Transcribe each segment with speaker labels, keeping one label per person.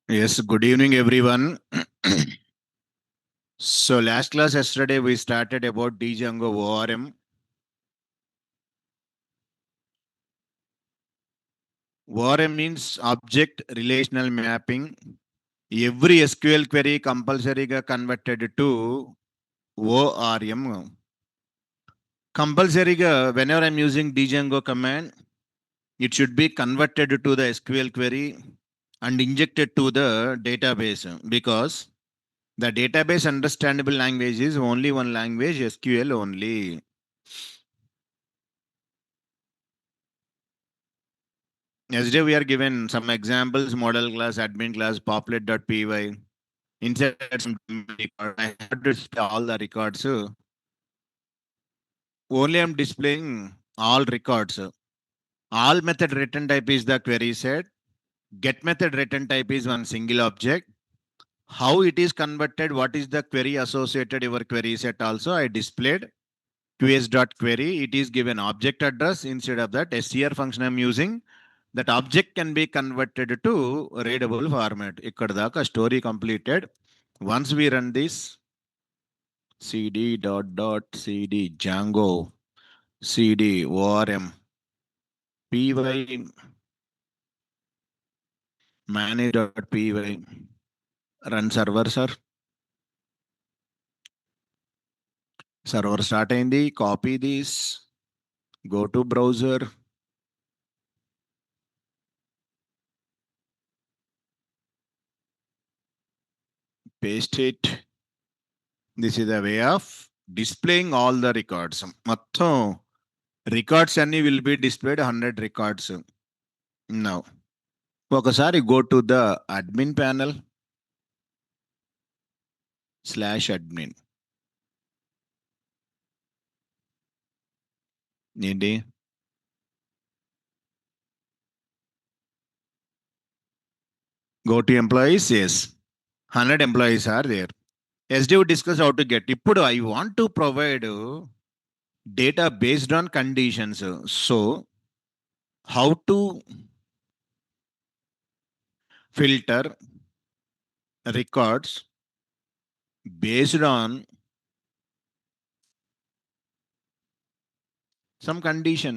Speaker 1: Yes, good evening, everyone. So, last class yesterday we started about Django ORM. ORM means object relational mapping. Every SQL query compulsory converted to ORM. Compulsory whenever I'm using Django command, it should be converted to the SQL query and injected to the database because the database understandable language is only one language, SQL only. Yesterday we are given some examples, model class, admin class, poplet.py. Insert some record. I have to display all the records. Only I'm displaying all records. All method return type is the query set. Get method return type is one single object. How it is converted, what is the query associated your query set also I displayed. QS.query, it is given object address instead of that SCR function I'm using. That object can be converted to readable format. Ikkada daaka story completed. Once we run this cd Django cd orm py manage.py run server sir. Server start అయింది. Copy this. Go to browser. Paste it. This is the way of displaying all the records. మొత్తం records అన్ని will be displayed 100 records. Now ఒకసారి go to the admin panel /admin. ఏంటి go to employees, yes, 100 employees are there. SD would discuss how to get. ఇప్పుడు I want to provide data based on conditions. So how to filter records based on some condition.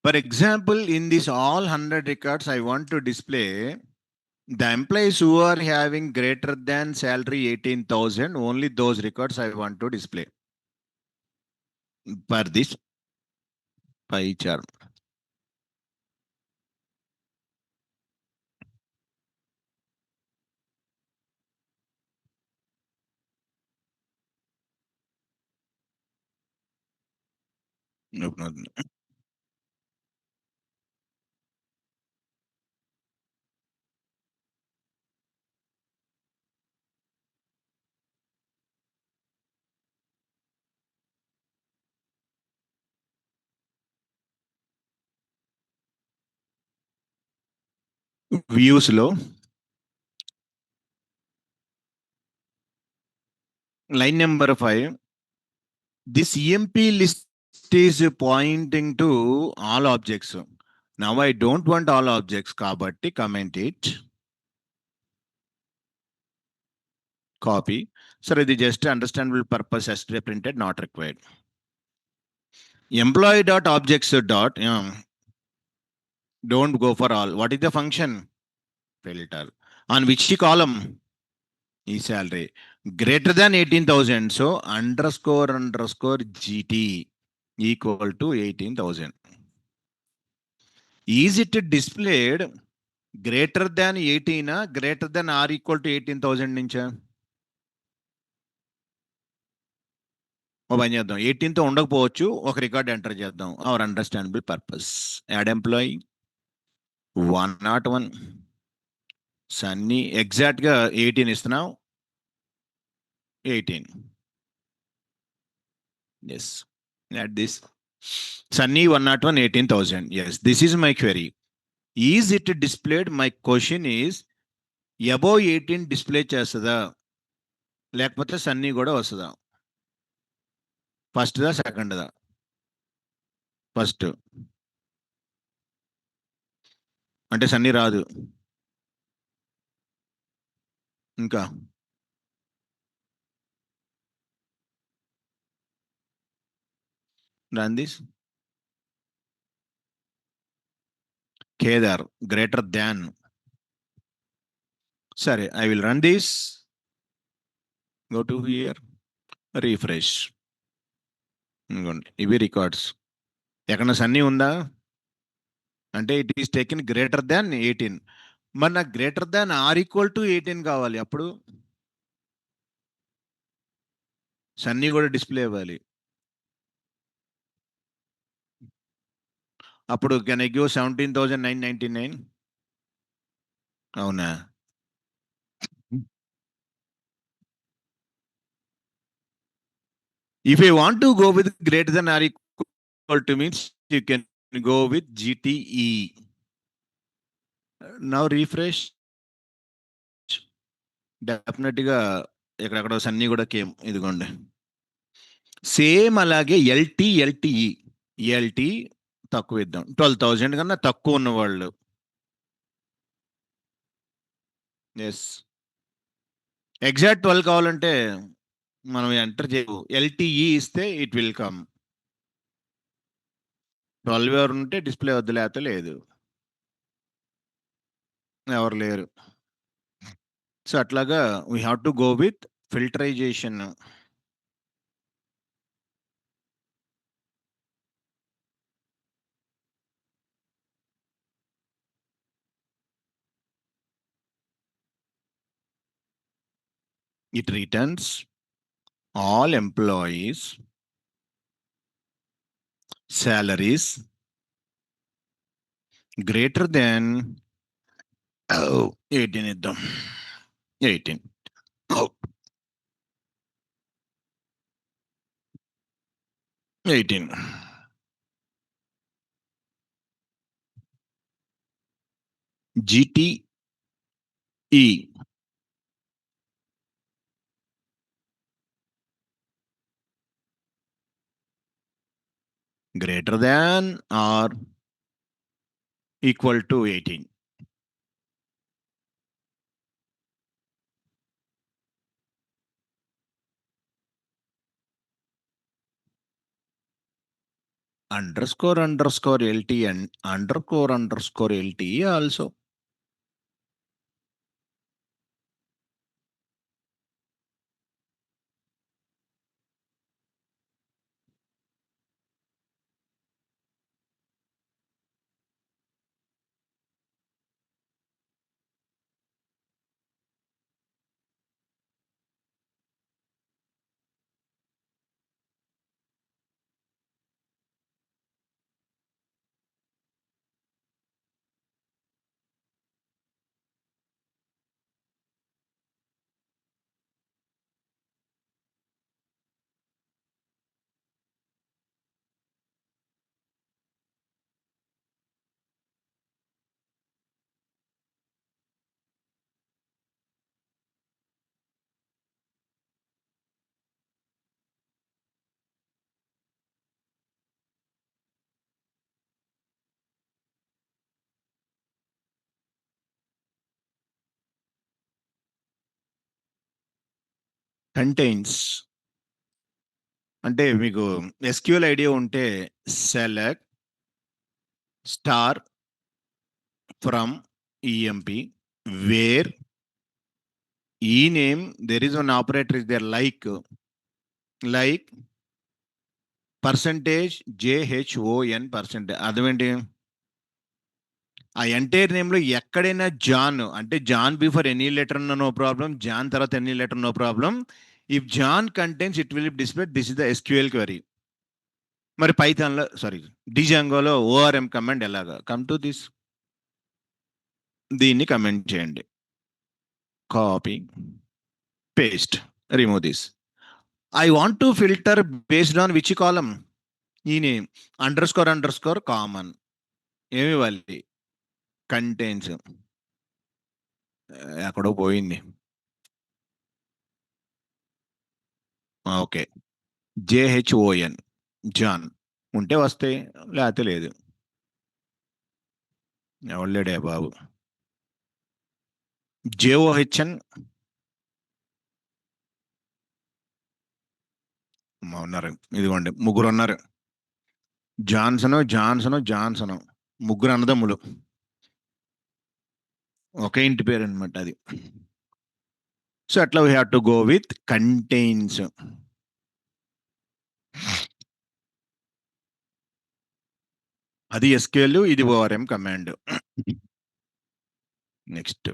Speaker 1: For example, in this all 100 records, I want to display the employees who are having greater than salary 18,000. Only those records I want to display for this pie chart. Views low. Line number 5. This EMP list is pointing to all objects. Now I don't want all objects. Kabatti comment it. Copy. So it is just understandable purpose has to be printed, not required. Employee dot objects dot don't go for all. What is the function? Filter. On which column? E-salary. Greater than 18,000. So underscore GT equal to 18,000. Is it displayed greater than 18, greater than or equal to 18,000 nincha? ఓ పని చేద్దాం, 18తో ఉండకపోవచ్చు, ఒక record enter చేద్దాం. Our understandable purpose. Add employee 101 Sunny. ఎగ్జాక్ట్గా 18 ఇస్తున్నాం. 18. Yes, add this. Sunny 101, 18,000. Yes, this is my query. Is it displayed? My question is above 18 display చేస్తుందా, లేకపోతే సన్నీ కూడా వస్తుందా? ఫస్ట్దా సెకండ్దా? ఫస్ట్ అంటే సన్నీ రాదు ఇంకా. Run this. కేదార్ గ్రేటర్ దాన్. సరే, I will run this. Go to here, refresh. ఇవి రికార్డ్స్. ఎక్కడ సన్నీ ఉందా అంటే it is taken greater than 18. మరి నాకు greater than or equal to 18 కావాలి. అప్పుడు సన్నీ కూడా డిస్ప్లే అవ్వాలి. అప్పుడు కెన్ ఐ గివ్ 17,999? అవునా? If you want to go with greater than or equal to means, you can go with GTE. Now refresh. డెఫినెట్గా ఎక్కడెక్కడ సన్నీ కూడా కేమ్. ఇదిగోండి సేమ్ అలాగే ఎల్టీఈ. ఎల్టీ తక్కువ ఇద్దాం, 12,000 కన్నా తక్కువ ఉన్నవాళ్ళు. ఎస్, ఎగ్జాక్ట్ 12 కావాలంటే మనం ఎంటర్ చేయవు. ఎల్టీఈ ఇస్తే ఇట్ విల్ కమ్. 12 ఎవరు ఉంటే డిస్ప్లే వద్దు, లేకపోతే లేదు. ఎవరు లేరు. సో అట్లాగా we have to go with filterisation. It returns all employees salaries greater than 18 ఇద్దాం. 18. Oh, 18. GTE greater than or equal to 18. underscore LT and underscore LT also. Contains అంటే మీకు SQL ఐడియా ఉంటే select star from EMP where E name there is one operator is there like percentage JHON percentage. అర్థమేంటి? ఆ entire name లో ఎక్కడైనా John అంటే John before any letter no problem, John తర్వాత any letter no problem. If John contains, it will be displayed. This is the SQL query. మరి పైథాన్లో sorry డిజాంగోలో ORM command ఎలాగా? కమ్ టు దిస్, దీన్ని comment చేయండి. Copy paste, remove this. I want to filter based on which column? ఈ name under score common. ఏమి ఇవ్వాలి? Contains. ఎక్కడో పోయింది. ఓకే, జేహెచ్ఓఎన్ జాన్ ఉంటే వస్తాయి, లేకపోతే లేదు. ఎవరు బాబు. జేఓహెచ్ఎన్ ఉన్నారు, ఇదిగోండి ముగ్గురు ఉన్నారు. జాన్సను ముగ్గురు అన్నదమ్ములు, ఒకే ఇంటి పేరు అనమాట అది. సో అట్లా we have to go with contains. అది ఎస్క్యూఎల్, ఇది ORM command. Next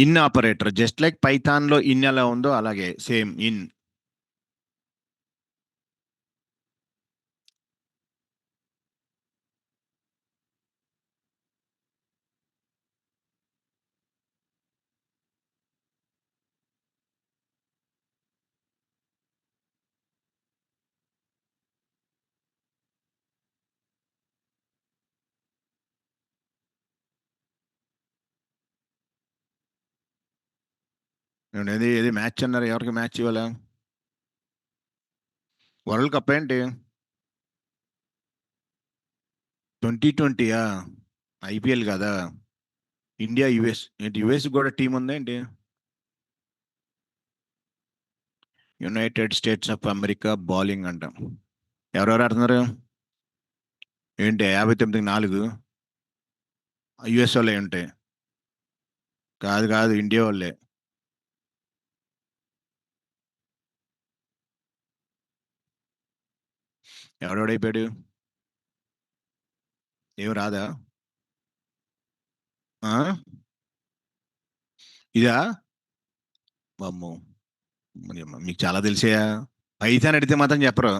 Speaker 1: in operator, just like Python లో ఇన్ ఎలా ఉందో అలాగే సేమ్ ఇన్. ఏది ఏది మ్యాచ్ అన్నారు, ఎవరికి మ్యాచ్ ఇవ్వాలా? వరల్డ్ కప్ ఏంటి? 2020యా? ఐపీఎల్ కదా. ఇండియా యుఎస్ ఏంటి? యుఎస్ కూడా టీం ఉందా ఏంటి? United states of America bowling అంట. ఎవరెవరు ఆడుతున్నారు ఏంటి? 59-4 యుఎస్ వాళ్ళే ఉంటాయి. కాదు కాదు, ఇండియా వాళ్ళే. ఎవడెవడైపోయాడు? ఏం రాదా? ఆ? ఇదా? అమ్మో, మీకు చాలా తెలిసాయా? పైథాన్ అడిగితే మాత్రం చెప్పరు.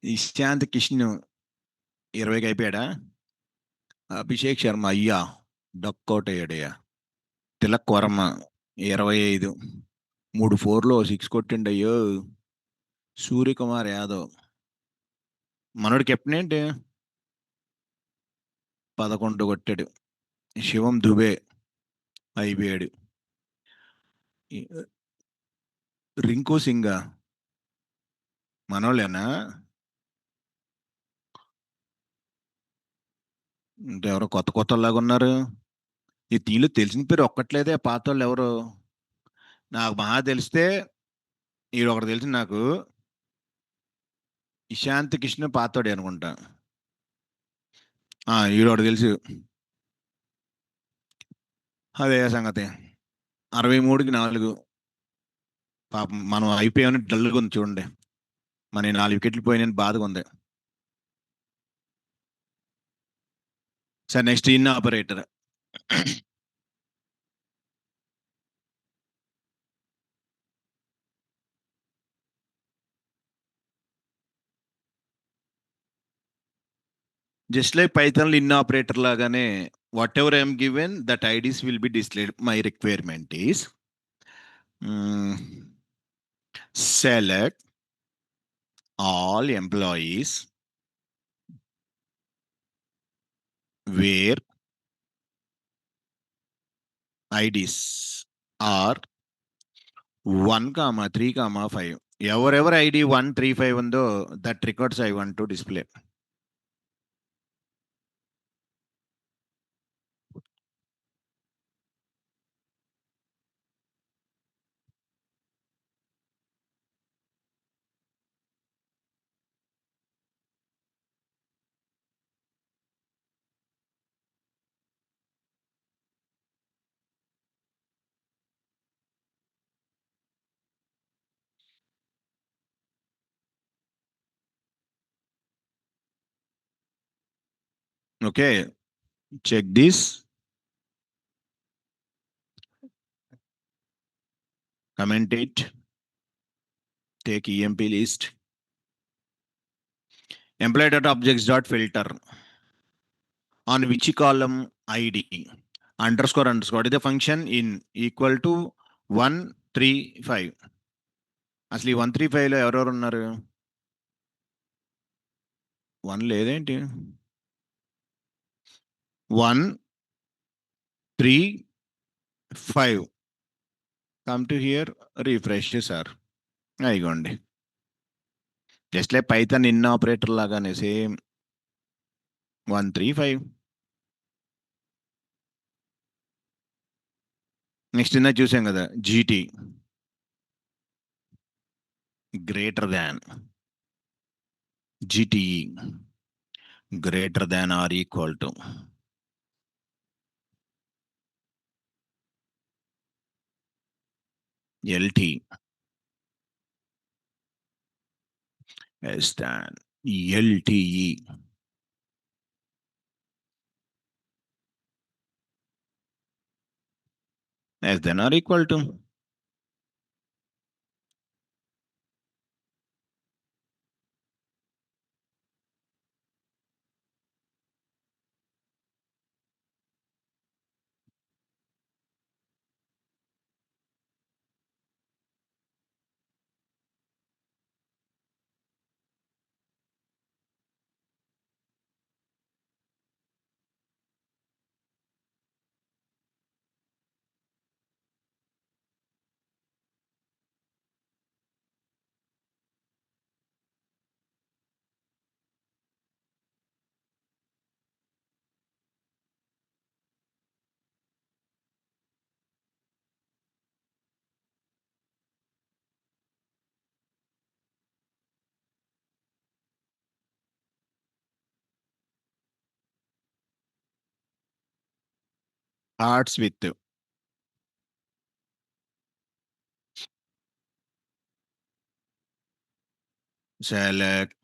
Speaker 1: ఇశాంత్ కిషన్ 20కి అయిపోయాడా? అభిషేక్ శర్మ అయ్యా డక్అవుట్ అయ్యాడయ్యా. తిలక్ వర్మ 25, 3 4లో 6 కొట్టిండు అయ్యో. సూర్యకుమార్ యాదవ్ మనోడు కెప్టెన్ ఏంటి? 11 కొట్టాడు. శివం దుబే అయిపోయాడు. రింకు సింగా మనోళ్ళేనా? అంటే ఎవరో కొత్త కొత్త లాగా ఉన్నారు. ఈ దీనిలో తెలిసిన పేరు ఒక్కట్లేదే, పాత వాళ్ళు ఎవరు? నాకు మహా తెలిస్తే ఈడు ఒకటి తెలిసి నాకు, ఇశాంత్ కిషన్ పాతోడే అనుకుంటా. ఈడు ఒకటి తెలుసు. అదే సంగతి. 63కి 4. పాపం మనం అయిపోయామని డల్గా ఉంది చూడండి. మన 4 వికెట్లు పోయినని బాధగా ఉంది. Sir next in operator. Just like Python in operator లాగానే whatever I'm given that IDs will be displayed. My requirement is select all employees where IDs are 1, 3, 5. ఎవరెవరు ఐడి 1, 3, 5 ఉందో that records I want to display. Okay, check this. comment it, take EMP list, employee.objects.filter on which column ID underscore is the function in equal to 135. అసలు ఈ 135లో ఎవరెవరు ఉన్నారు? 1 లేదేంటి? 1 3 5. Come to here, refresh sir. అయిగోండి, just like Python in operator లాగానే same 135. Next ఇందా చూసాం కదా, GT greater than GTE greater than or equal to LT less than LTE. Less than or equal to. Starts with select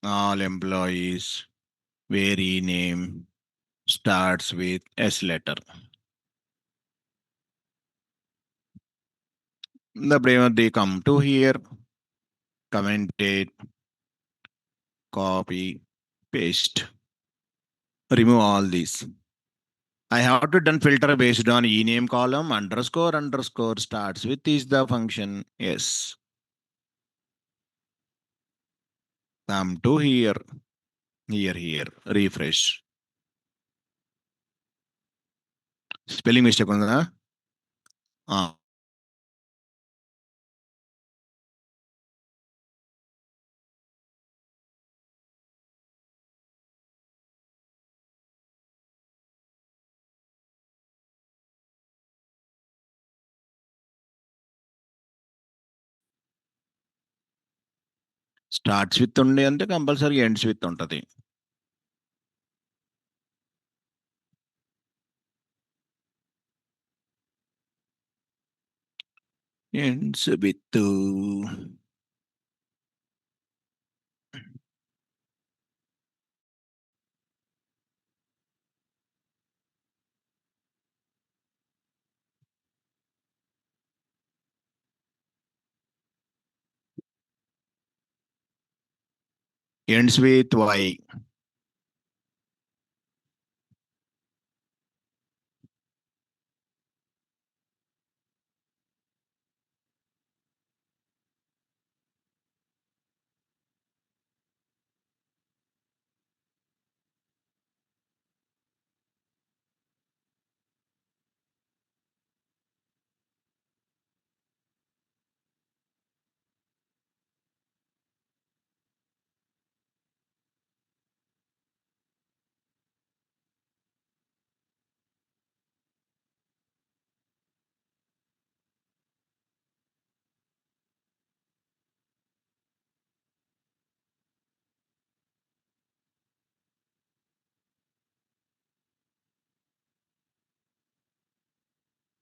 Speaker 1: all employees where name starts with S letter. The brain they come to here, comment it, copy, paste, remove all these. I have to done filter based on ename column underscore starts with is the function. Yes. Come to here, refresh. Spelling mistake ఉందా? Starts with ఉండి అంటే compulsory ends with ఉంటుంది. Ends with ends with Y.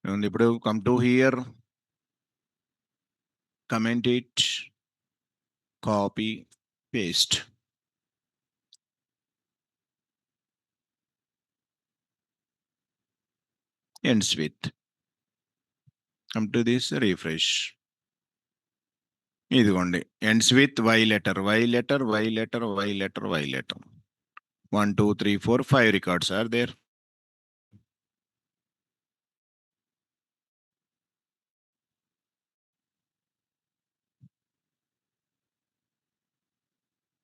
Speaker 1: And ఇప్పుడు come to here, comment it, copy, paste. Ends with. Come to this, refresh. ఇదిగోండి ends with y letter, y letter, y letter, y letter, y letter. 1 2 3 4 5 records are there.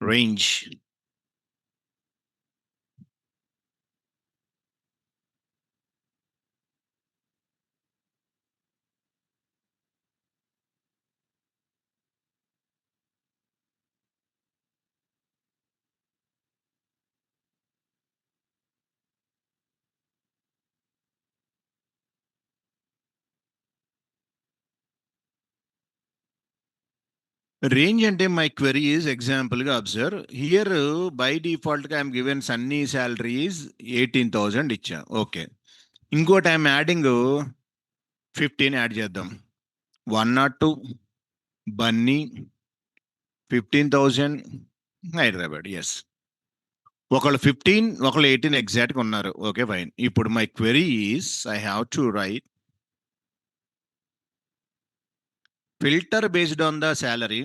Speaker 1: Range. Range అంటే my query is example గా observe. Here by default గా I'm given Sunny salary is 18,000 ఇచ్చా. Okay. ఇంకోటి I'm adding 15 add చేద్దాం. 102 Bunny 15,000 Hyderabad. Yes. ఒకళ్ళు 15 ఒకళ్ళు 18 ఎగ్జాక్ట్గా ఉన్నారు. Okay fine. ఇప్పుడు my query is I have to write filter based on the salary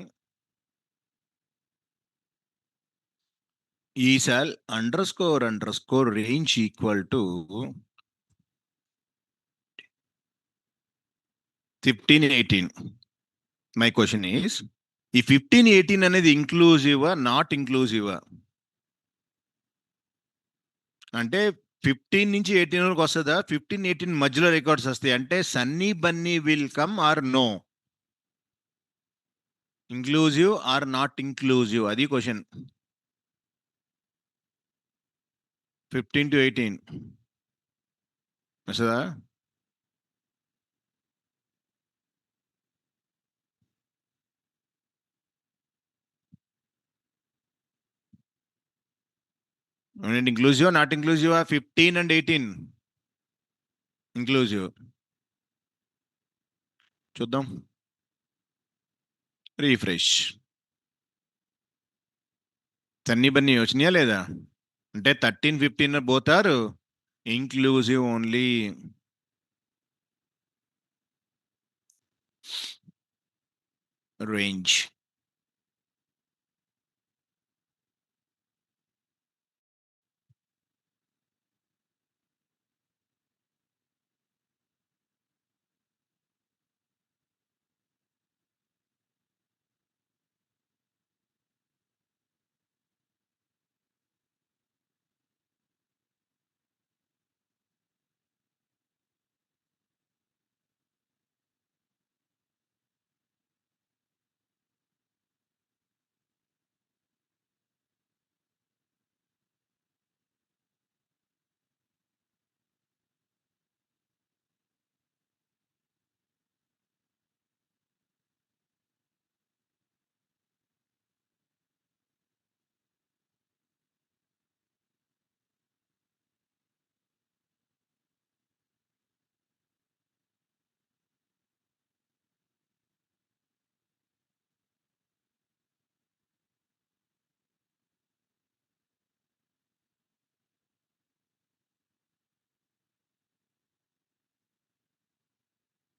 Speaker 1: ఈ సెల్ underscore range equal to 1518. My question is ఈ 1518 అనేది ఇంక్లూజివా నాట్ ఇంక్లూజివా అంటే 15 నుంచి 18 వరకు వస్తుందా 15-18 మధ్యలో రికార్డ్స్ వస్తాయి అంటే Sunny Bunny will come or no inclusive or not inclusive అది క్వశ్చన్ 15 to 18 వస్తుందా inclusive not inclusive 15 and 18 inclusive చూద్దాం రీఫ్రెష్ సన్నీ బన్నీ వచ్చినాయా లేదా అంటే 13-15 పోతారు inclusive only range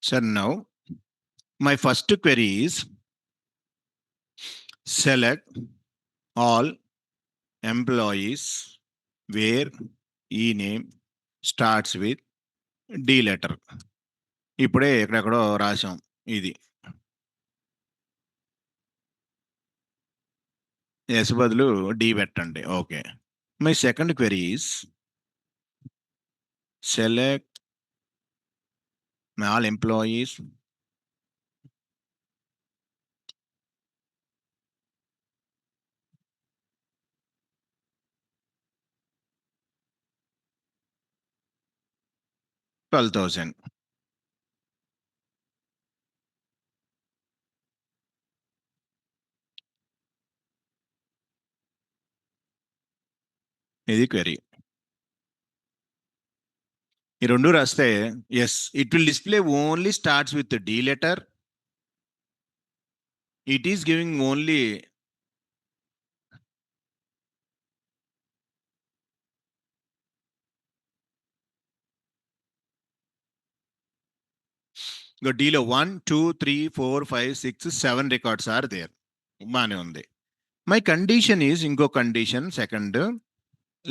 Speaker 1: Sir, now my first query is select all employees where e-name starts with D letter. ఇప్పుడే ఎక్కడెక్కడో రాసాం ఇది ఎస్ బదులు డి పెట్టండి okay my second query is select all employees $12,000 ఇది క్వెరీ ఈ రెండు రాస్తే yes it will display only starts with D letter it is giving only D లో 1, 2, 3, 4, 5, 6, 7 రికార్డ్స్ ఆర్ దేర్. బానే ఉంది. మై కండిషన్ ఈజ్ ఇంకో కండిషన్ సెకండ్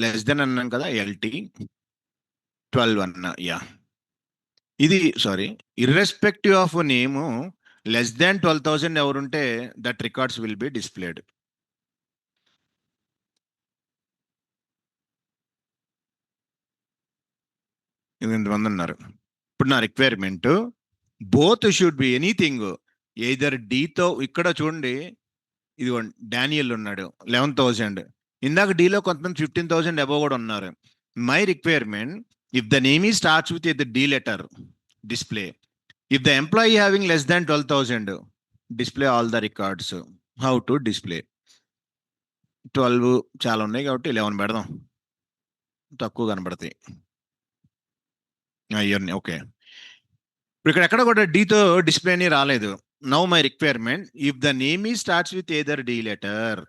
Speaker 1: లెస్ దెన్ అన్నాం కదా, LT 12 అన్నా. యా, ఇది sorry, irrespective of name less than 12,000 ఎవరుంటే that records will be displayed. ఇంతమంది ఉన్నారు. ఇప్పుడు నా requirement both should be anything either డీతో, ఇక్కడ చూడండి ఇది డానియల్ ఉన్నాడు 11,000, ఇందాక డీలో కొంతమంది 15,000 అబౌవ్ కూడా ఉన్నారు. My requirement if the name ఈ starts with the D letter display, if the employee having less than 12,000 display all the records. How to display? 12 చాలా ఉన్నాయి కాబట్టి 11 పెడదాం, తక్కువ కనబడతాయి. ఇవన్నీ ఓకే. ఇప్పుడు ఇక్కడ ఎక్కడ కూడా డీతో డిస్ప్లే అని రాలేదు. Now my requirement if the name ఈ starts with either D letter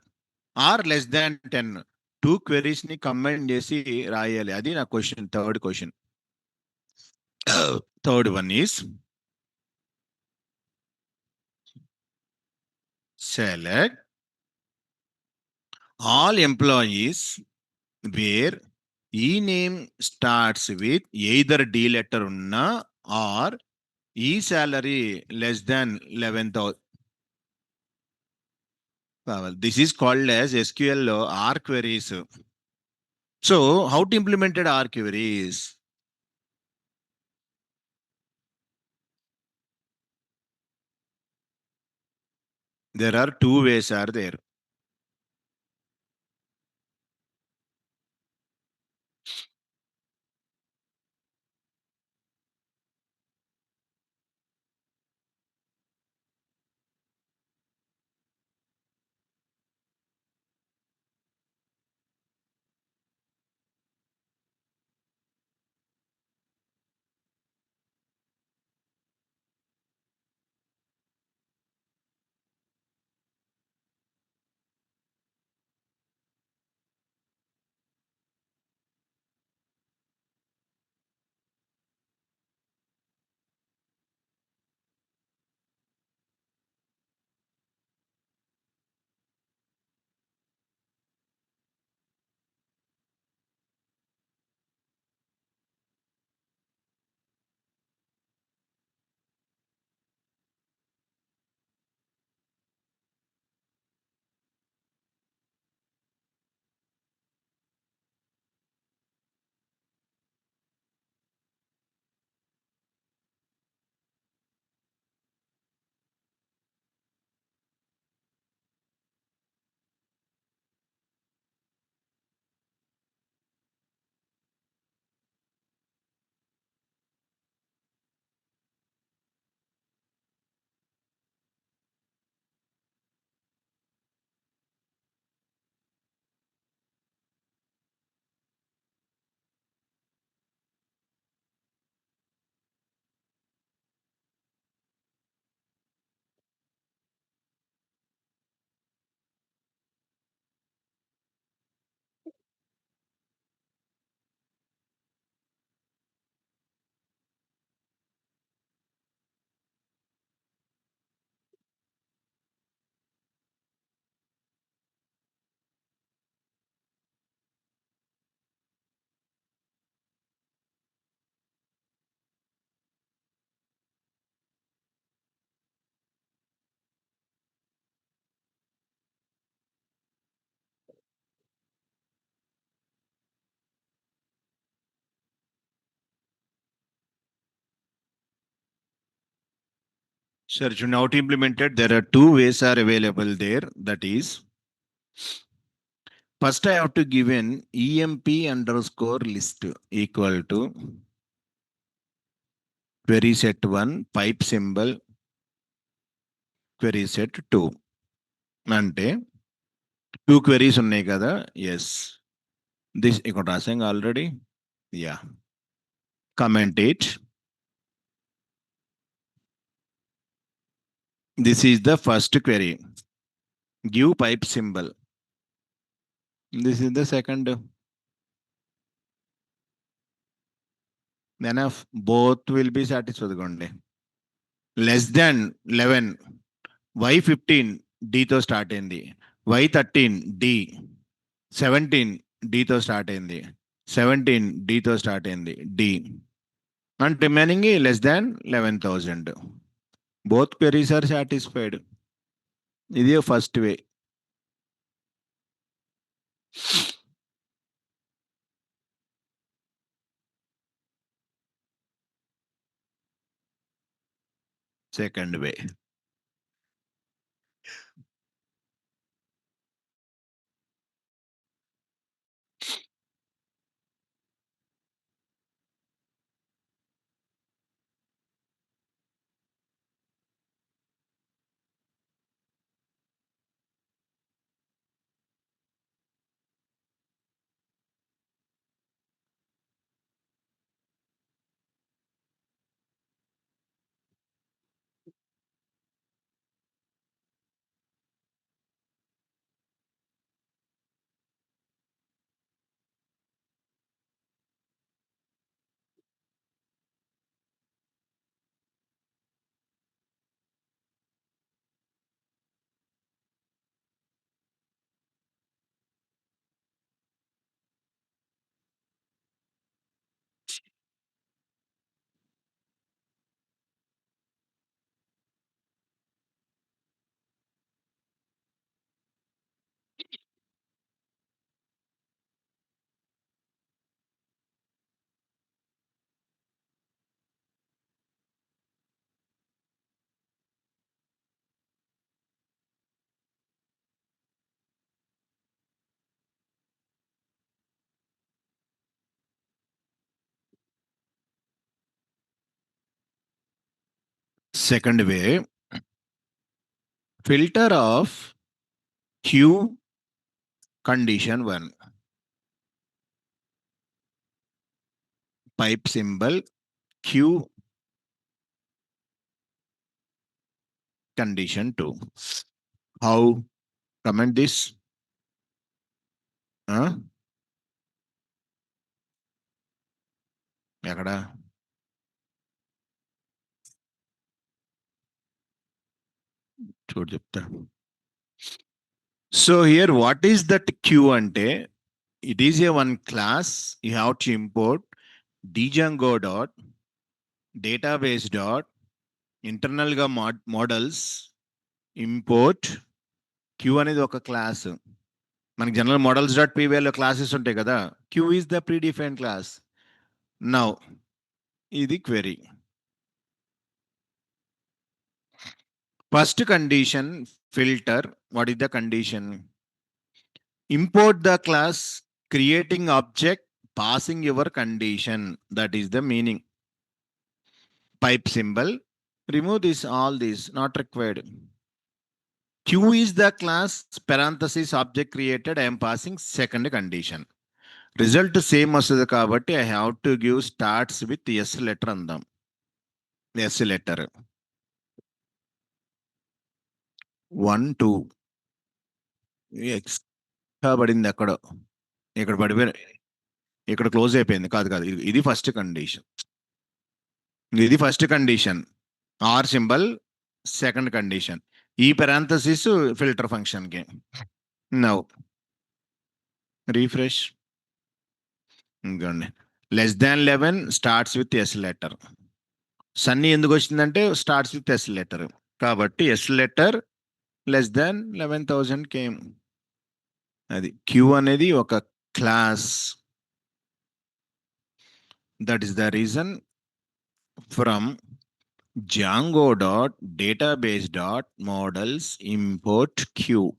Speaker 1: or less than 10, 2 queries ని కంబైన్ చేసి రాయాలి. అది నా question, third question. Third one is select all employees where e-name starts with either D letter unna or e-salary less than 11,000. This is called as SQL R queries. So how to implement R queries? There are two ways are there. Sir, how to implement it? There are two ways are available there. That is, first I have to give an EMP underscore list equal to query set 1 pipe symbol query set 2. అంటే 2 queries ఉన్నాయి కదా. Yes, this ఇక్కడ రాసాం already. Yeah, comment it. This is the first query. Give pipe symbol. This is the second. Then both will be satisfied. Less than 11, Y15 డీతో start అయింది, Y13 D, 17 డీతో start అయింది, 17 డీతో start అయింది D, and remaining less than 11,000. Both queries are satisfied. ఇది first way. Second way. Second way, filter of Q condition 1. Pipe symbol Q condition 2. How? Comment this. ఎక్కడ చూడు చెప్తా. So here what is that Q ante? It is a one class. You have to import django dot database dot internal గా models import Q అనేది ఒక class. మనకి general models dot పీవీఎల్లో classes ఉంటాయి కదా, Q is the predefined class. Now ఇది query. First condition filter. What is the condition? Import the class creating object passing your condition. That is the meaning. Pipe symbol. Remove this, all this, not required. Q is the class parenthesis object created. I am passing second condition. Result same వస్తుంది కాబట్టి I have to give starts with S letter అందాం. S letter 1 2 X పడింది అక్కడ, ఇక్కడ పడిపోయి ఇక్కడ close అయిపోయింది. కాదు కాదు, ఇది ఫస్ట్ కండిషన్, ఇది first condition. Or symbol second condition. ఈ పెరాంథసిస్ ఫిల్టర్ ఫంక్షన్ కి. Now refresh. ఇంకోండి, less than 11 starts with S letter. Sunny ఎందుకు వచ్చిందంటే స్టార్ట్స్ విత్ ఎస్ లెటర్ కాబట్టి S letter less than 11,000 came. అది క్యూ అనేది ఒక class. That is the reason from Django dot database dot models import Q.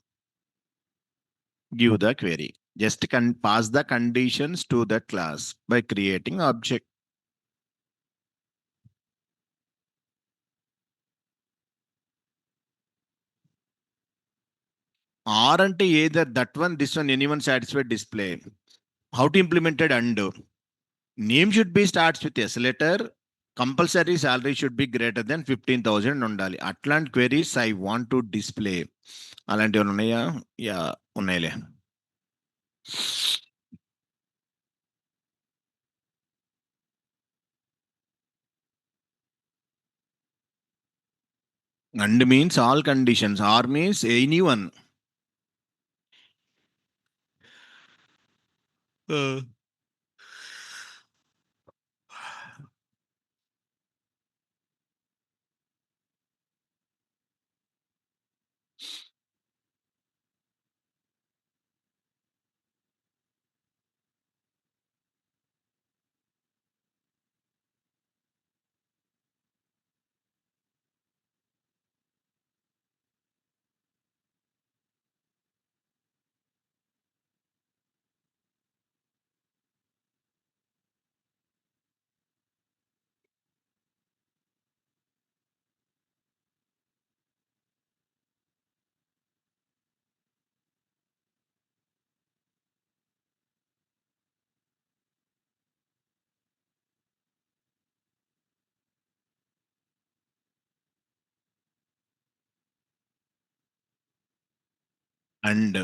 Speaker 1: Give the query. Just pass the conditions to that class by creating object. Or ante either that one, this one, anyone satisfied display. How to implement it? Undo. Name should be starts with S letter. Compulsory salary should be greater than 15,000 undali. Atlant queries I want to display. Alanti unnaya? Yeah, unnayile. And means all conditions. Or means anyone. And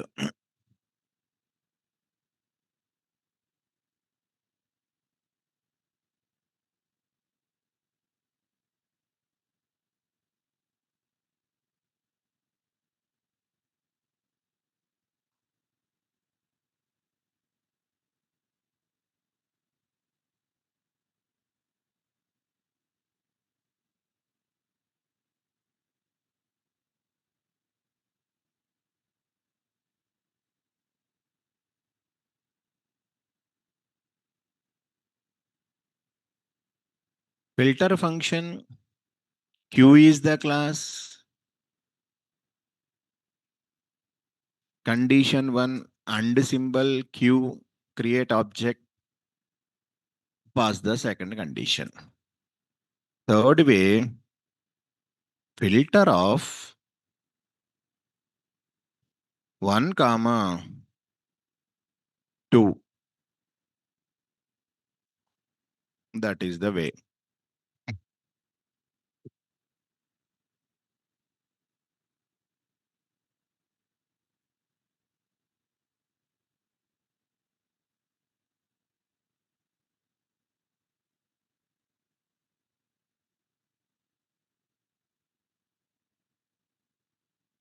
Speaker 1: filter function, Q is the class. Condition 1 and symbol Q create object, pass the second condition. Third way, filter of 1 comma 2. That is the way.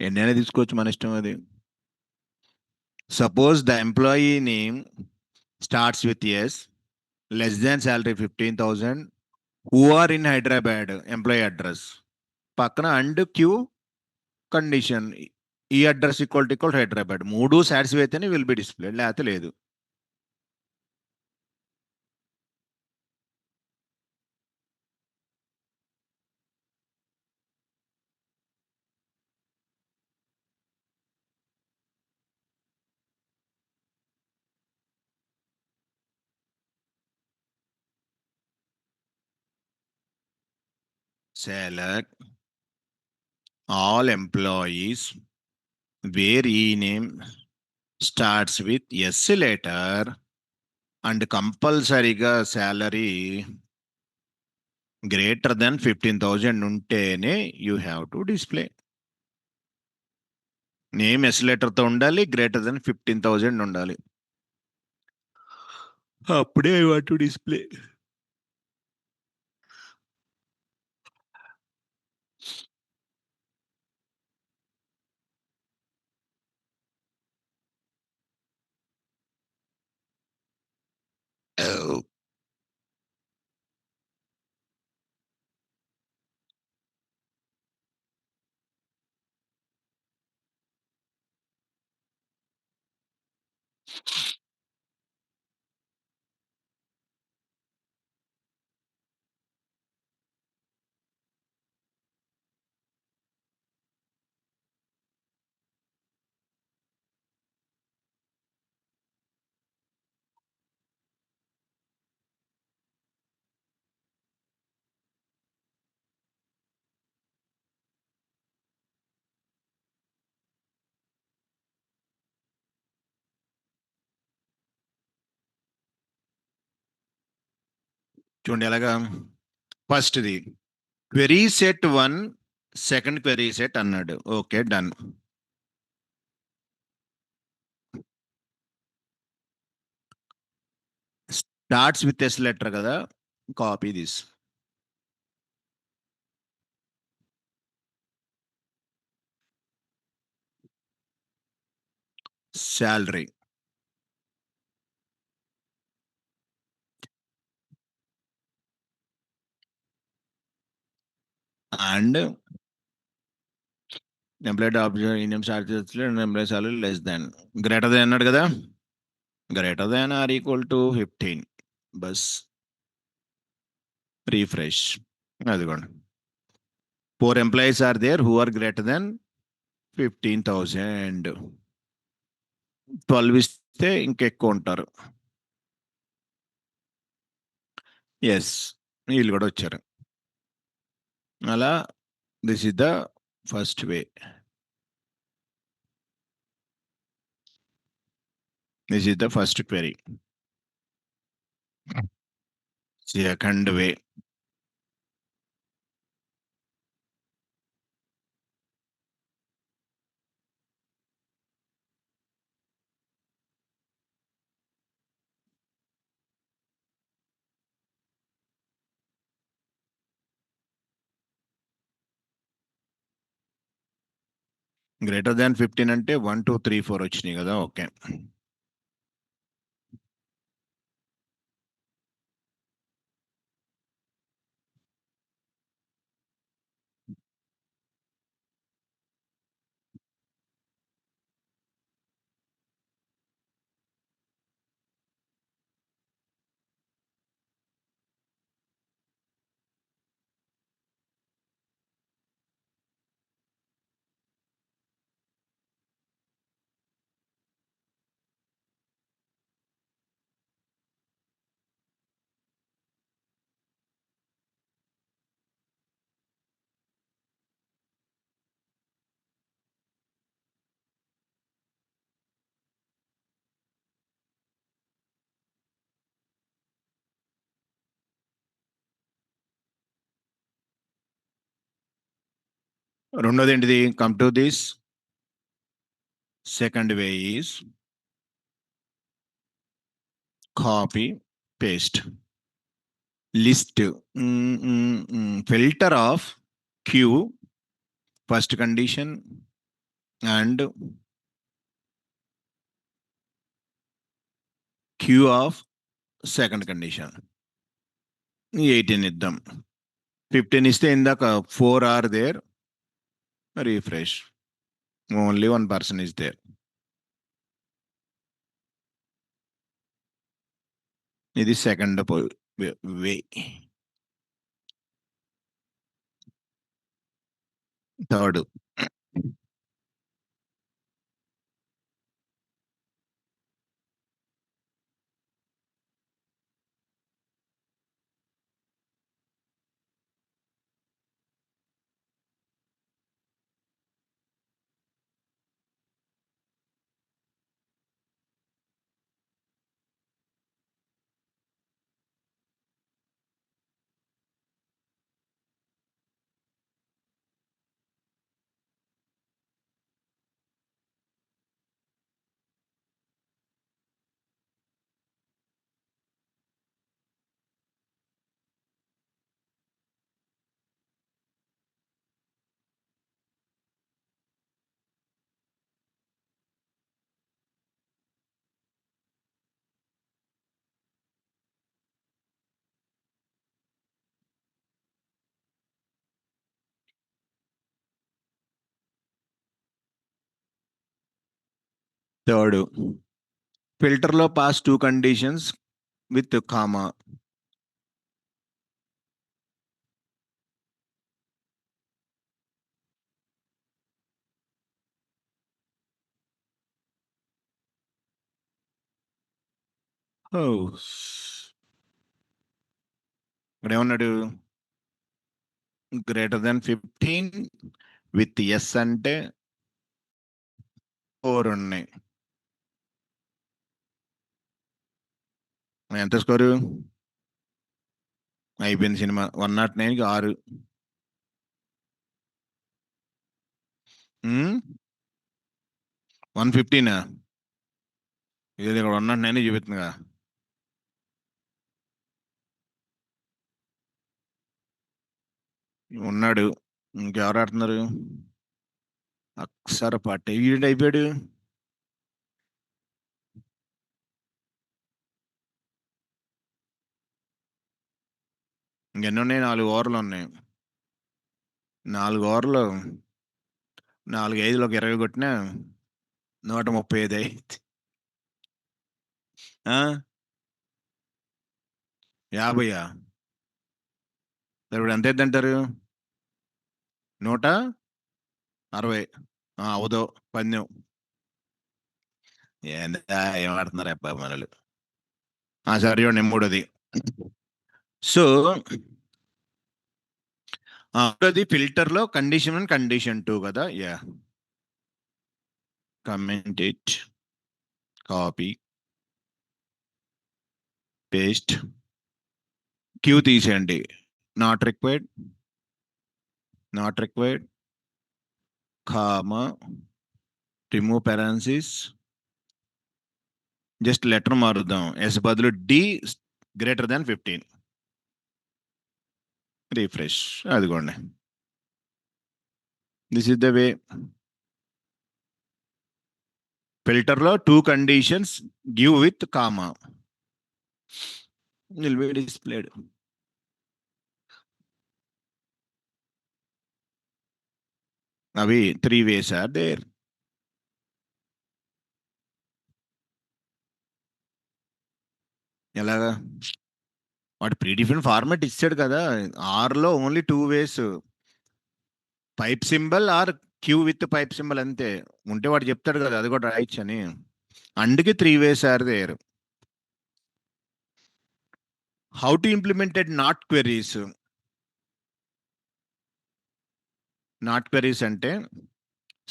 Speaker 1: ఎన్నైనా తీసుకోవచ్చు మన ఇష్టం అది. Suppose the employee name starts with S, less than salary 15,000, who are in Hyderabad, employee address. పక్కన and queue condition, ఈ address equal Hyderabad. మూడు satisfy అయితేనే will be display, లేకపోతే లేదు. Select all employees where e name starts with S letter and కంపల్సరీగా salary greater than 15,000 ఉంటేనే you have to display. Name S లెటర్తో ఉండాలి, గ్రేటర్ దెన్ 15,000 ఉండాలి, అప్పుడే ఐ వాంట్ టు డిస్ప్లే. చూడండి ఎలాగా. ఫస్ట్ది query set 1, second query set అన్నాడు. Okay, done. Starts with S letter కదా, copy this. salary. And employed object in charges and employee salary less than greater than అన్నాడు కదా, greater than or equal to 15. Bus refresh. అదిగోండి, 4 employees are there who are greater than 15,000. 12 ఇస్తే ఇంకెక్కువ ఉంటారు. Yes, వీళ్ళు కూడా వచ్చారు. అలా this is the first way. This is the first query. Second way, greater than 15 అంటే 1 2 3 4 వచ్చినాయి కదా. ఓకే, రెండోది ఏంటిది? Come to this second way is copy paste list, filter of Q first condition and Q of second condition. 18 ఇద్దాం. 15 ఇస్తే ఇందాక 4 are there, refresh, only 1 person is there. ఇది second way. Third, third filter లో pass 2 conditions with comma. ఇక్కడ ఏమన్నాడు? Greater than 15 with yes అంటే 4 ఉన్నాయి. ఎంత స్కోరు? అయిపోయింది సినిమా. 109కి 6. 115 ఇది ఇక్కడ 109 చూపిస్తుందిగా. ఉన్నాడు. ఇంకెవరు ఆడుతున్నారు? అక్షర పాటే వీడు అయిపోయాడు. ఎన్ని ఉన్నాయి? 4 ఓవర్లు ఉన్నాయి. 4 ఓవర్లు 4 5 ఒక 20 కొట్టినా 135 అయింది. 50 ఇప్పుడు ఎంత అయింది అంటారు? 160. అవదో 10. ఏం ఆడుతున్నారు అబ్బా మనలు. సరే ఇవ్వండి మూడోది. సో మూడోది ఫిల్టర్లో కండిషన్ 1 కండిషన్ 2 కదా. Comment it, copy, paste, Q తీసేయండి. Not required, comma, remove parentheses, just letter మారుద్దాం. ఎస్ బదులు డి గ్రేటర్ దాన్ 15. రిఫ్రెష్. అదిగోండి, దిస్ ఇస్ ద వే. ఫిల్టర్లో 2 conditions give with comma will be displayed. అవి 3 ways are there. ఎలాగా? వాడు predefine format ఇచ్చాడు కదా. ఆర్లో only 2 ways, pipe symbol or Q with pipe symbol అంతే. ఉంటే వాడు చెప్తాడు కదా అది కూడా రాయొచ్చు అని. అందుకే 3 ways are there. How to implemented not queries. Not queries అంటే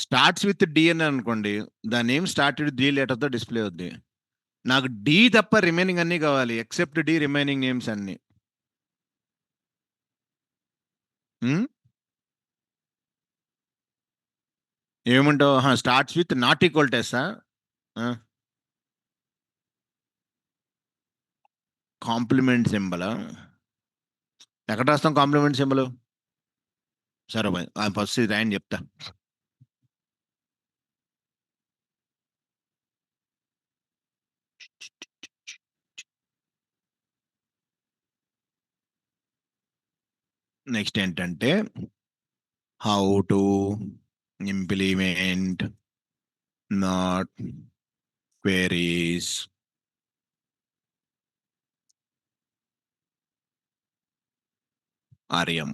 Speaker 1: స్టార్ట్స్ విత్ డి అని అనుకోండి, the name start with D లెటర్తో డిస్ప్లే అవుద్ది. నాకు డి తప్ప రిమైనింగ్ అన్నీ కావాలి, ఎక్సెప్ట్ డి రిమైనింగ్ నేమ్స్ అన్ని. ఏముంటావు? స్టార్ట్స్ విత్ నాట్ ఈక్వల్ టెస్సా? కాంప్లిమెంట్ సింబల్ ఎక్కడ రాస్తాం? కాంప్లిమెంట్ సింబల్ సరే ఫస్ట్ ఇది రాయని చెప్తా. నెక్స్ట్ ఏంటంటే how to implement not queries RM.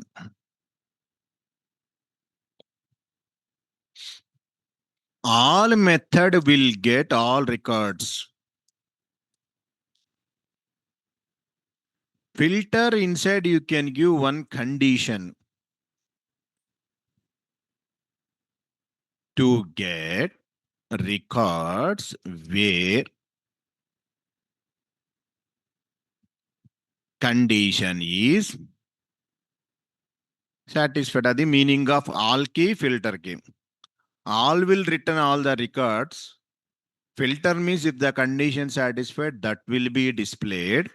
Speaker 1: all method will get all records. Filter inside you can give one condition to get records where condition is satisfied. Adi meaning of all key filter key. All will return all the records. Filter means if the condition satisfied, that will be displayed.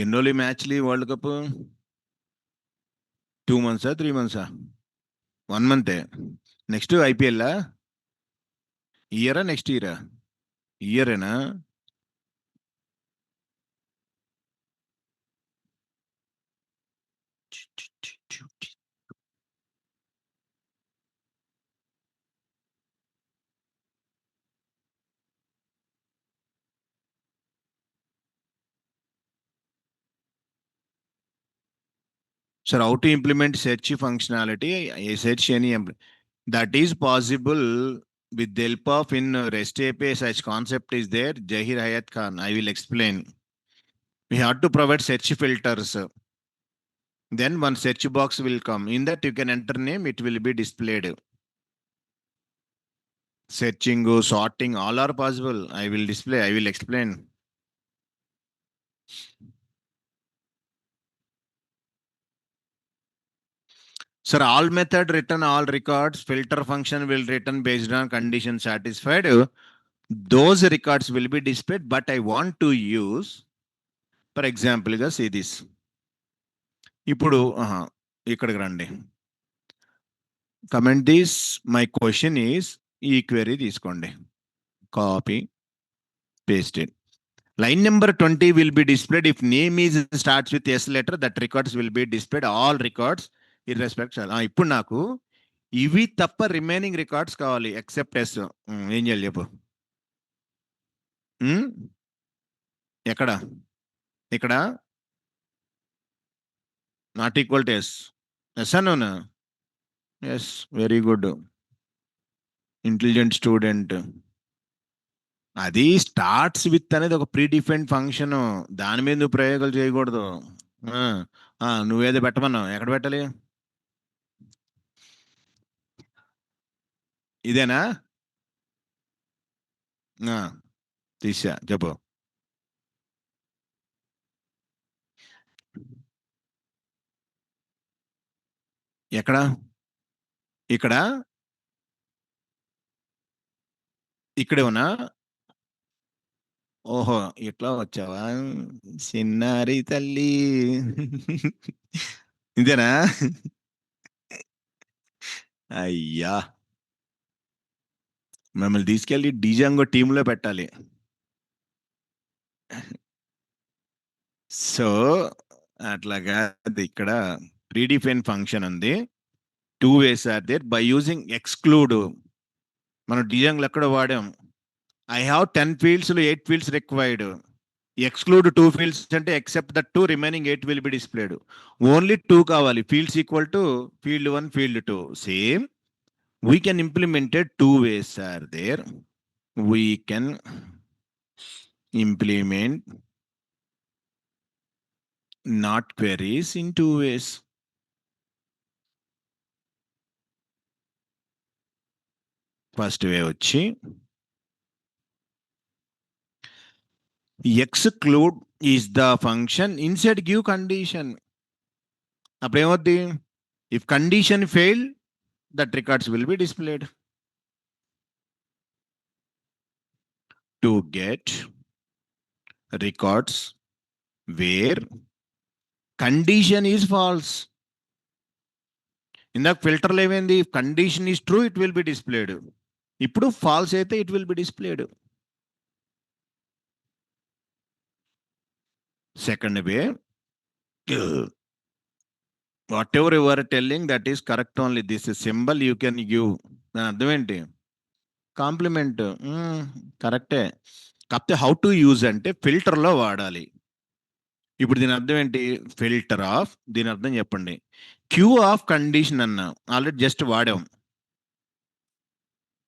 Speaker 1: ఎన్నోలి మ్యాచ్లు world cup? 2 months 3 months? 1 month. Next IPL ఇయరా next ఇయరా? ఇయరేనా? Sir, how to implement search functionality? A search any that is possible with the help of in REST API. Such concept is there. Jahir Hayat Khan, I will explain. We have to provide search filters. Then one search box will come. In that you can enter name, it will be displayed. Searching, sorting, all are possible. I will display, I will explain. Sir, all method return all records. Filter function will return based on condition satisfied. those records will be displayed, but I want to use, for example, గా see this. ఇప్పుడు ఇక్కడికి రండి. Comment this, my question is, ఈ query తీసుకోండి, copy, paste it. Line number 20 will be displayed if name is starts with S letter, that records will be displayed, all records irrespective. ఇప్పుడు నాకు ఇవి తప్ప remaining records కావాలి except S. ఏం చేయాలి చెప్పు. ఎక్కడ? ఇక్కడ not equal to S. S అన్న. S, very good, intelligent student. అది స్టార్ట్స్ విత్ అనేది ఒక ప్రీ డిఫైన్డ్ ఫంక్షన్, దాని మీద నువ్వు ప్రయోగాలు చేయకూడదు. నువ్వేదో పెట్టమన్నావు, ఎక్కడ పెట్టాలి? ఇదేనా? తీసా, చెప్పు. ఎక్కడ? ఇక్కడ ఇక్కడే ఉన్నా. ఓహో, ఇట్లా వచ్చావా చిన్నారి తల్లి? ఇదేనా? అయ్యా, మిమ్మల్ని తీసుకెళ్ళి డిజంగో టీంలో పెట్టాలి. సో అట్లాగా ఇక్కడ ప్రీడిఫైన్ ఫంక్షన్ ఉంది. 2 ways are there by using exclude. మనం డిజంగ్లో ఎక్కడ వాడాం, I have 10 fields, 8 fields required. Exclude 2 fields అంటే except the 2 remaining 8 will be displayed. Only 2 కావాలి, fields equal to field 1, field 2. Same, we can implement it 2 ways are there. We can implement not queries in 2 ways. First way వచ్చి exclude is the function inside give condition. అప్పుడు ఏమవుద్ది? If condition fail, that records will be displayed. To get records where condition is false. ఇందాక ఫిల్టర్లో ఏమైంది? Condition is true, it will be displayed. ఇప్పుడు false అయితే it will be displayed. Second way, whatever you are telling that is correct only. This symbol you can give. దాని అర్థం ఏంటి? Complement. కరెక్టే, కాకపోతే హౌ టు యూజ్ అంటే ఫిల్టర్లో వాడాలి. ఇప్పుడు దీని అర్థం ఏంటి? ఫిల్టర్ ఆఫ్, దీని అర్థం చెప్పండి. క్యూ ఆఫ్ కండిషన్ అన్న ఆల్రెడీ జస్ట్ వాడాం.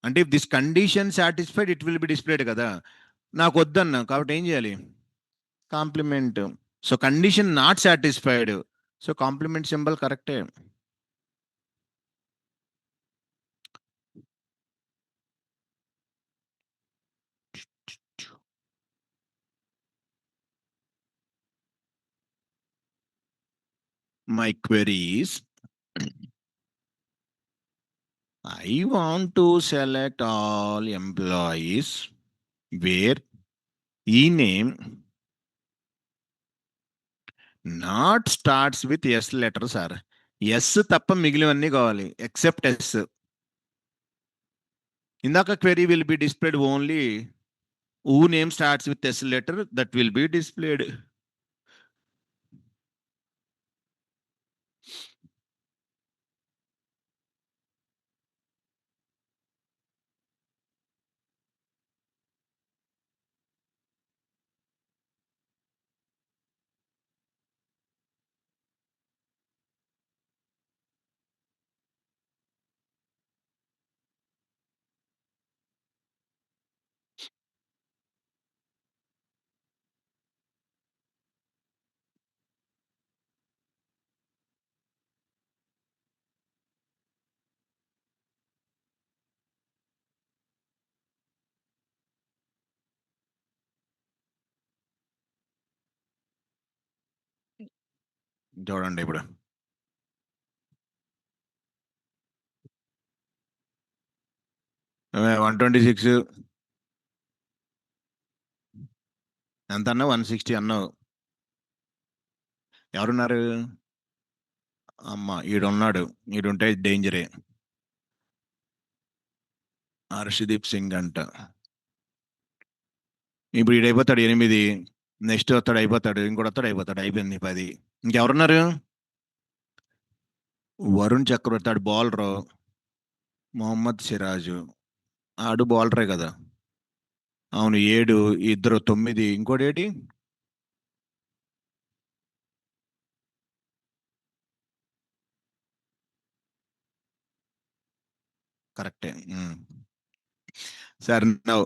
Speaker 1: అంటే if this condition satisfied it will be displayed కదా. నాకు వద్దన్నా కాబట్టి ఏం చేయాలి? Complement. So condition not satisfied, so complement symbol కరెక్టే. My query is, I want to select all employees where e-name not starts with S letter, sir. S తప్ప మిగిలినవన్నీ కావాలి ఎక్సెప్ట్ S. ఇందాక query will be displayed only who name starts with S letter, that will be displayed. చూడండి ఇప్పుడు 126 ఎంత అన్నావు? 160 అన్నావు. ఎవరున్నారు? అమ్మ, ఈడున్నాడు. ఈడుంటే డేంజరే. హర్షదీప్ సింగ్ అంట. ఇప్పుడు ఈడైపోతాడు 8. నెక్స్ట్ వస్తాడు అయిపోతాడు, ఇంకోటి వస్తాడు అయిపోతాడు, అయిపోయింది 10. ఇంకెవరున్నారు? వరుణ్ చక్రవర్తి, ఆడు బౌలరు. మొహమ్మద్ సిరాజు, ఆడు బౌలరే కదా. అవును 7, ఇద్దరు 9, ఇంకోటి ఏంటి? కరెక్టే. సార్ నౌ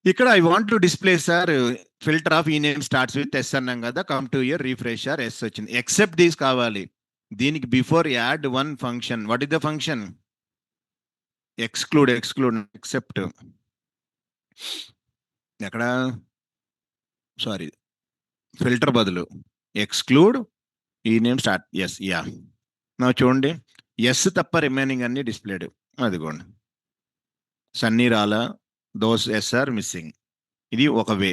Speaker 1: ఇక్కడ I want to display sir filter of ఈ నేమ్ స్టార్ట్స్ విత్ ఎస్ అన్నాం కదా, come to year refresh R S వచ్చింది. ఎక్సెప్ట్ దీస్ కావాలి. దీనికి before add one function. What is the function? Exclude. Except ఎక్కడ? Sorry, filter బదులు exclude ఈ name start S. Yeah, నా చూడండి, ఎస్ తప్ప రిమైనింగ్ అన్ని డిస్ప్లేడ్. అదిగోండి, సన్నీ రాలా, దోస్ ఎస్ ఆర్ మిస్సింగ్. ఇది ఒక వే.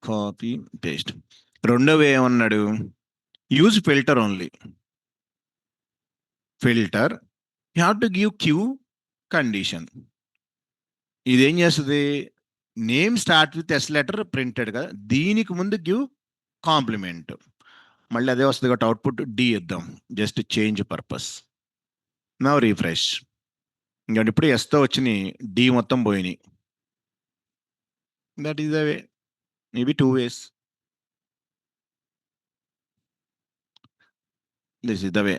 Speaker 1: Copy paste. రెండో వే ఏమన్నాడు? Use filter only. Filter, you have to give Q condition. ఇదేం చేస్తుంది? Name start with S letter printed కదా, దీనికి ముందు గివ్ కాంప్లిమెంట్. మళ్ళీ అదే వస్తుంది కాబట్టి అవుట్పుట్ డి ఇద్దాం, జస్ట్ చేంజ్ పర్పస్. నా రీఫ్రెష్. ఇంకా ఇప్పుడు ఎస్తో వచ్చినాయి, డి మొత్తం పోయినాయి. That is the way. Maybe 2 ways. This is the way.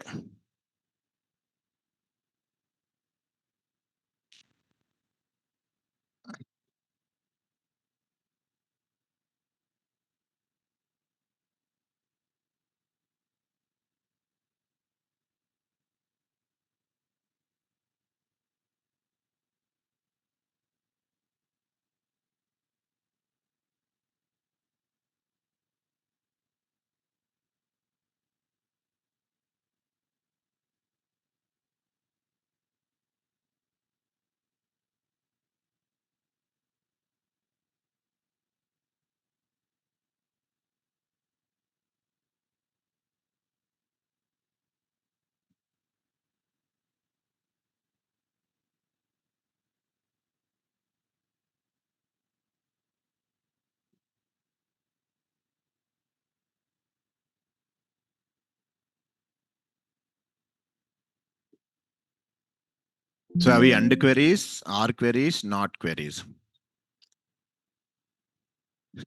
Speaker 1: So అవి and queries, or queries, not queries.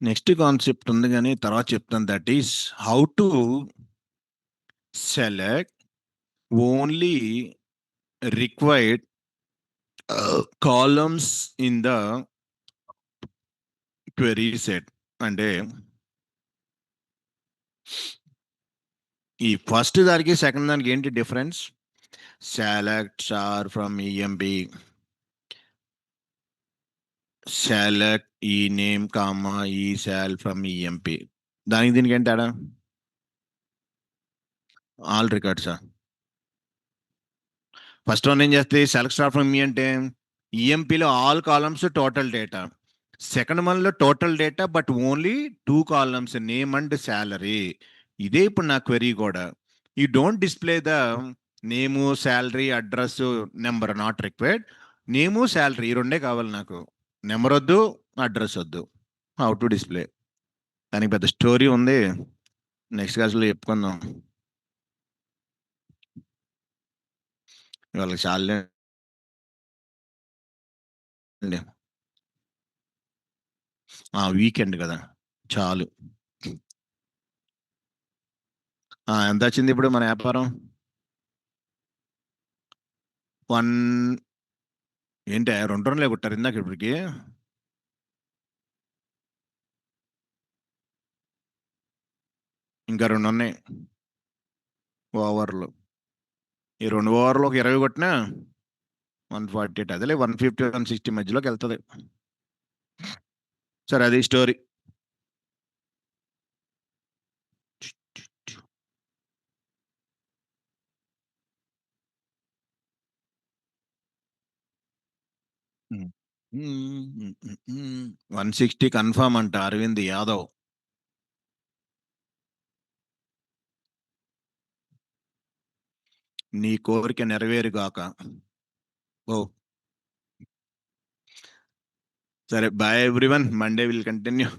Speaker 1: Next concept ఉంది కానీ తర్వాత చెప్తాను. That is how to select only required columns in the query set. అంటే ఈ first దానికి second దానికి ఏంటి difference? Select star from EMP, select ఈ నేమ్ కామా ఈ సెల్ ఫ్రమ్ ఈఎంపి. దానికి దీనికి ఏంటి తేడా? ఆల్ రికార్డ్సా? ఫస్ట్ వన్ ఏం చేస్తే సెలెక్ట్ స్టార్ ఫ్రమ్ మీ అంటే ఈఎంపీలో all columns total data. Second వన్లో total data but only 2 columns, name and salary. ఇదే ఇప్పుడు నా క్వెరీ కూడా. You don't display the name, salary, address, number not required. Name salary ఈ రెండే కావాలి నాకు, నెంబర్ వద్దు, అడ్రస్ వద్దు. హౌ టు డిస్ప్లే, దానికి పెద్ద స్టోరీ ఉంది, నెక్స్ట్ క్లాస్లో చెప్పుకుందాం. వాళ్ళకి చాలా అండి, వీకెండ్ కదా, చాలు. ఎంత వచ్చింది ఇప్పుడు మన వ్యాపారం? 1 ఏంటి 2 రన్లే కొట్టారు ఇందాక, ఇప్పటికి ఇంకా 2 ఉన్నాయి ఓవర్లు. ఈ 2 ఓవర్లు ఒక 20 కొట్టినా 148, అదేలే 150 160 మధ్యలోకి వెళ్తుంది. సరే, అది స్టోరీ. 160 కన్ఫర్మ్ అంట అరవింద్ యాదవ్. నీ కోరిక నెరవేరుగాక. ఓ సరే, bye everyone, Monday will continue.